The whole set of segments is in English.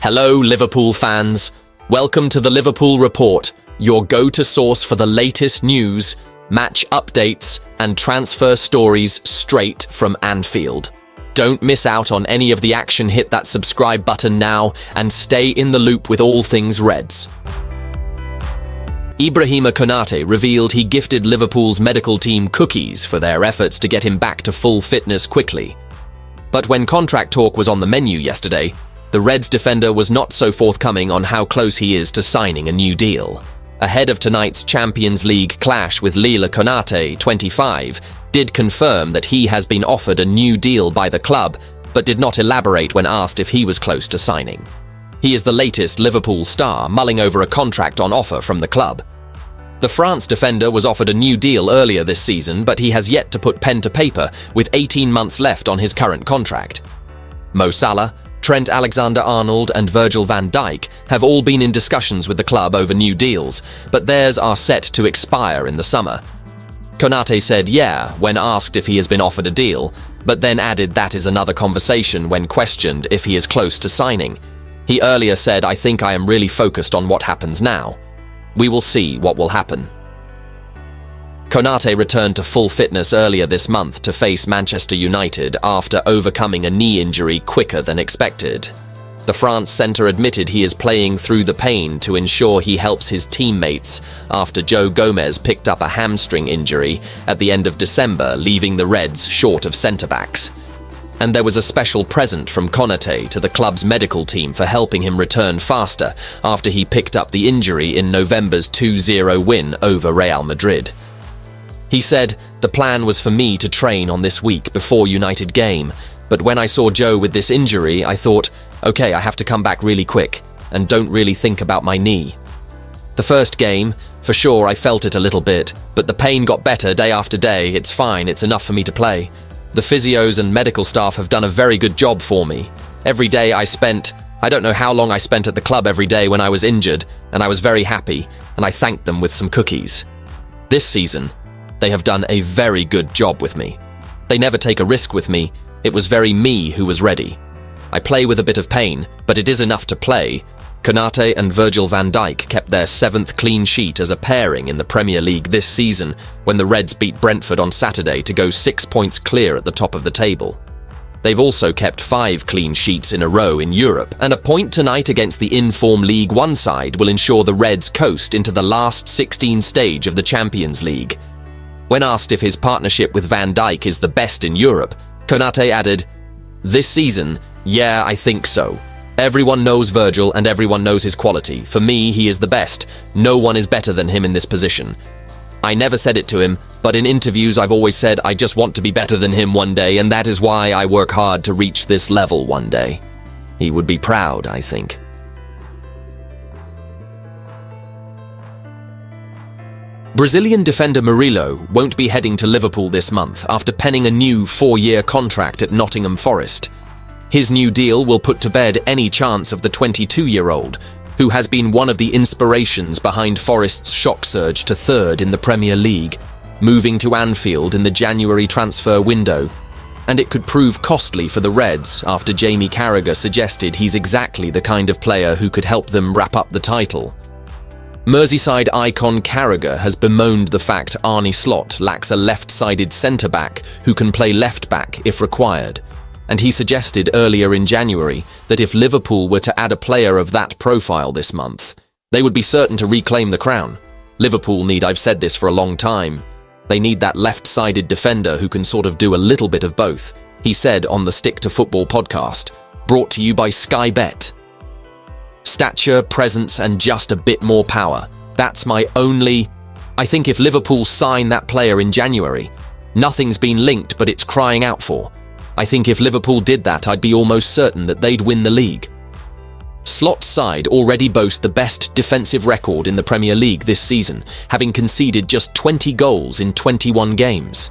Hello, Liverpool fans. Welcome to the Liverpool Report, your go-to source for the latest news, match updates, and transfer stories straight from Anfield. Don't miss out on any of the action. Hit that subscribe button now and stay in the loop with all things Reds. Ibrahima Konate revealed he gifted Liverpool's medical team cookies for their efforts to get him back to full fitness quickly. But when contract talk was on the menu yesterday, the Reds defender was not so forthcoming on how close he is to signing a new deal. Ahead of tonight's Champions League clash with Lille, Konate, 25, did confirm that he has been offered a new deal by the club, but did not elaborate when asked if he was close to signing. He is the latest Liverpool star, mulling over a contract on offer from the club. The France defender was offered a new deal earlier this season, but he has yet to put pen to paper, with 18 months left on his current contract. Mo Salah, Trent Alexander-Arnold and Virgil van Dijk have all been in discussions with the club over new deals, but theirs are set to expire in the summer. Konate said yeah when asked if he has been offered a deal, but then added that is another conversation when questioned if he is close to signing. He earlier said, "I think I am really focused on what happens now. We will see what will happen." Konate returned to full fitness earlier this month to face Manchester United after overcoming a knee injury quicker than expected. The France centre admitted he is playing through the pain to ensure he helps his teammates after Joe Gomez picked up a hamstring injury at the end of December, leaving the Reds short of centre-backs. And there was a special present from Konate to the club's medical team for helping him return faster after he picked up the injury in November's 2-0 win over Real Madrid. He said, "The plan was for me to train on this week before United game, but when I saw Joe with this injury, I thought, okay, I have to come back really quick and don't really think about my knee. The first game, for sure I felt it a little bit, but the pain got better day after day. It's fine, it's enough for me to play. The physios and medical staff have done a very good job for me. Every day I don't know how long I spent at the club every day when I was injured, and I was very happy, and I thanked them with some cookies. This season, they have done a very good job with me. They never take a risk with me. It was very me who was ready. I play with a bit of pain, but it is enough to play." Konate and Virgil van Dijk kept their 7th clean sheet as a pairing in the Premier League this season when the Reds beat Brentford on Saturday to go 6 points clear at the top of the table. They've also kept 5 clean sheets in a row in Europe, and a point tonight against the in-form League One side will ensure the Reds coast into the last 16 stage of the Champions League. When asked if his partnership with Van Dijk is the best in Europe, Konate added, "This season, yeah, I think so. Everyone knows Virgil and everyone knows his quality. For me, he is the best. No one is better than him in this position. I never said it to him, but in interviews I've always said I just want to be better than him one day, and that is why I work hard to reach this level one day. He would be proud, I think." Brazilian defender Murilo won't be heading to Liverpool this month after penning a new 4-year contract at Nottingham Forest. His new deal will put to bed any chance of the 22-year-old, who has been one of the inspirations behind Forest's shock surge to 3rd in the Premier League, moving to Anfield in the January transfer window. And it could prove costly for the Reds after Jamie Carragher suggested he's exactly the kind of player who could help them wrap up the title. Merseyside icon Carragher has bemoaned the fact Arneslot lacks a left-sided centre-back who can play left-back if required, and he suggested earlier in January that if Liverpool were to add a player of that profile this month, they would be certain to reclaim the crown. Liverpool need, I've said this for a long time, they need that left-sided defender who can sort of do a little bit of both, he said on the Stick to Football podcast, brought to you by Sky Bet. Stature, presence, and just a bit more power. That's my only... I think if Liverpool sign that player in January, nothing's been linked but it's crying out for. I think if Liverpool did that, I'd be almost certain that they'd win the league. Slot's side already boast the best defensive record in the Premier League this season, having conceded just 20 goals in 21 games.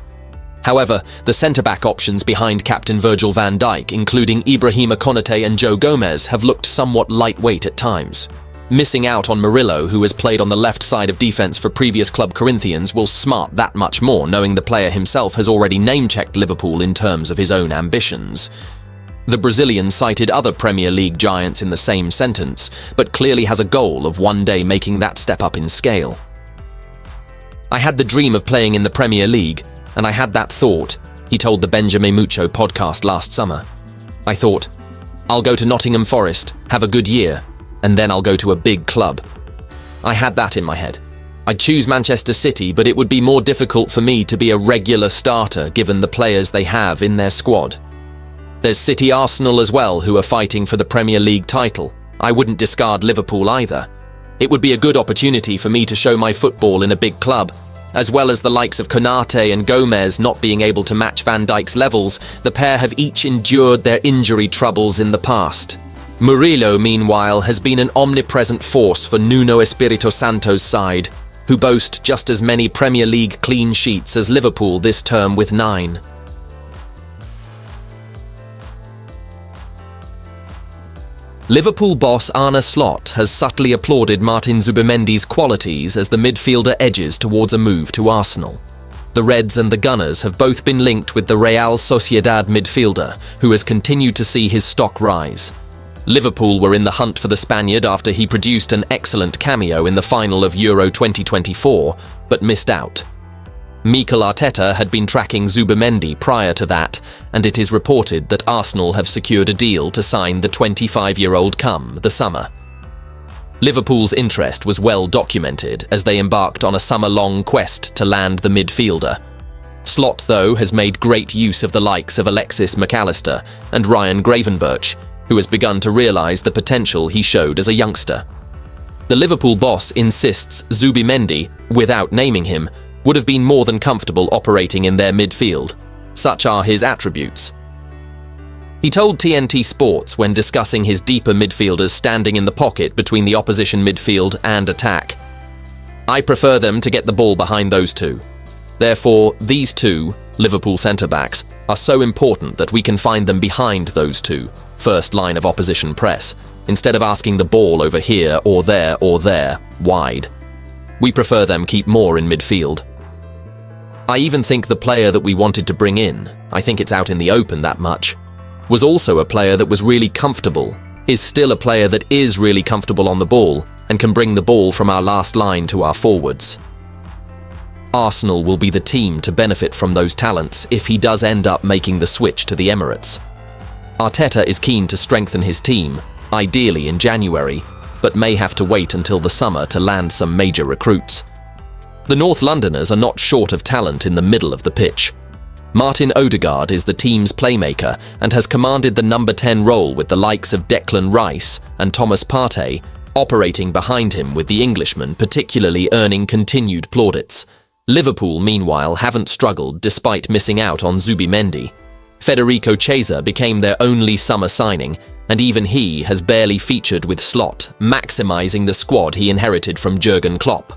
However, the centre-back options behind captain Virgil van Dijk, including Ibrahima Konate and Joe Gomez, have looked somewhat lightweight at times. Missing out on Murilo, who has played on the left side of defence for previous club Corinthians, will smart that much more, knowing the player himself has already name-checked Liverpool in terms of his own ambitions. The Brazilian cited other Premier League giants in the same sentence, but clearly has a goal of one day making that step up in scale. "I had the dream of playing in the Premier League, and I had that thought," he told the Benjamin Mucho podcast last summer. "I thought, I'll go to Nottingham Forest, have a good year, and then I'll go to a big club. I had that in my head. I'd choose Manchester City, but it would be more difficult for me to be a regular starter given the players they have in their squad. There's City Arsenal as well who are fighting for the Premier League title. I wouldn't discard Liverpool either. It would be a good opportunity for me to show my football in a big club. As well as the likes of Konate and Gomez not being able to match Van Dijk's levels, the pair have each endured their injury troubles in the past. Murillo, meanwhile, has been an omnipresent force for Nuno Espirito Santo's side, who boast just as many Premier League clean sheets as Liverpool this term with 9. Liverpool boss Arneslot has subtly applauded Martin Zubimendi's qualities as the midfielder edges towards a move to Arsenal. The Reds and the Gunners have both been linked with the Real Sociedad midfielder, who has continued to see his stock rise. Liverpool were in the hunt for the Spaniard after he produced an excellent cameo in the final of Euro 2024, but missed out. Mikel Arteta had been tracking Zubimendi prior to that, and it is reported that Arsenal have secured a deal to sign the 25-year-old come the summer. Liverpool's interest was well documented as they embarked on a summer-long quest to land the midfielder. Slot, though, has made great use of the likes of Alexis McAllister and Ryan Gravenberch, who has begun to realise the potential he showed as a youngster. The Liverpool boss insists Zubimendi, without naming him, would have been more than comfortable operating in their midfield. Such are his attributes. He told TNT Sports when discussing his deeper midfielders standing in the pocket between the opposition midfield and attack, "I prefer them to get the ball behind those two. Therefore, these two, Liverpool centre-backs, are so important that we can find them behind those two, first line of opposition press, instead of asking the ball over here or there, wide. We prefer them keep more in midfield. I even think the player that we wanted to bring in, I think it's out in the open that much, was also a player that was really comfortable, is still a player that is really comfortable on the ball, and can bring the ball from our last line to our forwards. Arsenal will be the team to benefit from those talents if he does end up making the switch to the Emirates. Arteta is keen to strengthen his team, ideally in January, but may have to wait until the summer to land some major recruits. The North Londoners are not short of talent in the middle of the pitch. Martin Odegaard is the team's playmaker and has commanded the number 10 role with the likes of Declan Rice and Thomas Partey, operating behind him with the Englishman particularly earning continued plaudits. Liverpool, meanwhile, haven't struggled despite missing out on Zubimendi. Federicochiesa became their only summer signing, and even he has barely featured with Slot, maximising the squad he inherited from Jurgen Klopp.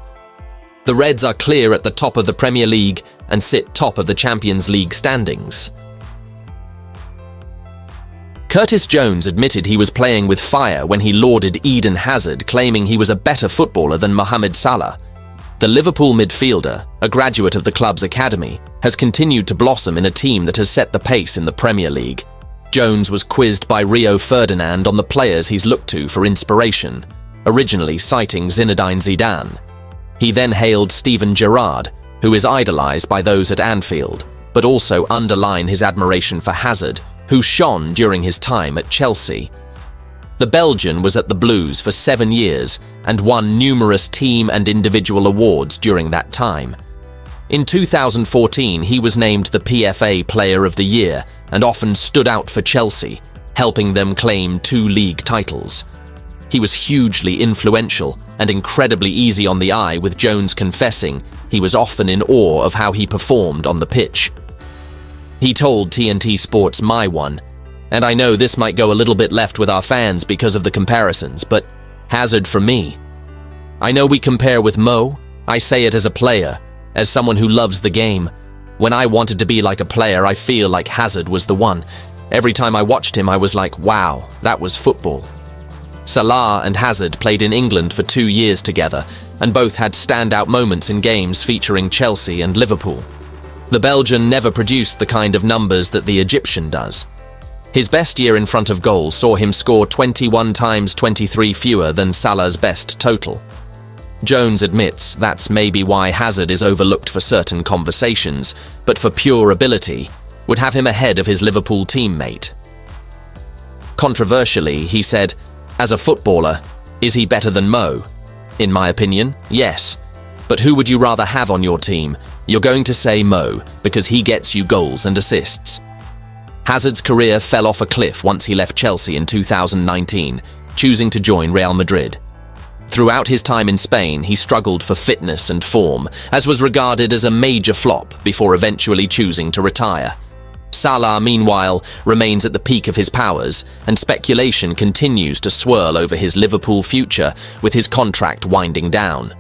The Reds are clear at the top of the Premier League and sit top of the Champions League standings. Curtis Jones admitted he was playing with fire when he lauded Eden Hazard, claiming he was a better footballer than Mohamed Salah. The Liverpool midfielder, a graduate of the club's academy, has continued to blossom in a team that has set the pace in the Premier League. Jones was quizzed by Rio Ferdinand on the players he's looked to for inspiration, originally citing Zinedine Zidane. He then hailed Steven Gerrard, who is idolised by those at Anfield, but also underlined his admiration for Hazard, who shone during his time at Chelsea. The Belgian was at the Blues for 7 years and won numerous team and individual awards during that time. In 2014, he was named the PFA Player of the Year and often stood out for Chelsea, helping them claim 2 league titles. He was hugely influential and incredibly easy on the eye, with Jones confessing he was often in awe of how he performed on the pitch. He told TNT Sports My One, and I know this might go a little bit left with our fans because of the comparisons, but Hazard for me. I know we compare with Mo. I say it as a player, as someone who loves the game. When I wanted to be like a player, I feel like Hazard was the one. Every time I watched him, I was like, wow, that was football. Salah and Hazard played in England for 2 years together, and both had standout moments in games featuring Chelsea and Liverpool. The Belgian never produced the kind of numbers that the Egyptian does. His best year in front of goal saw him score 21 times 23 fewer than Salah's best total. Jones admits that's maybe why Hazard is overlooked for certain conversations, but for pure ability, would have him ahead of his Liverpool teammate. Controversially, he said, "As a footballer, is he better than Mo? In my opinion, yes. But who would you rather have on your team? You're going to say Mo, because he gets you goals and assists." Hazard's career fell off a cliff once he left Chelsea in 2019, choosing to join Real Madrid. Throughout his time in Spain, he struggled for fitness and form, as was regarded as a major flop before eventually choosing to retire. Salah, meanwhile, remains at the peak of his powers, and speculation continues to swirl over his Liverpool future with his contract winding down.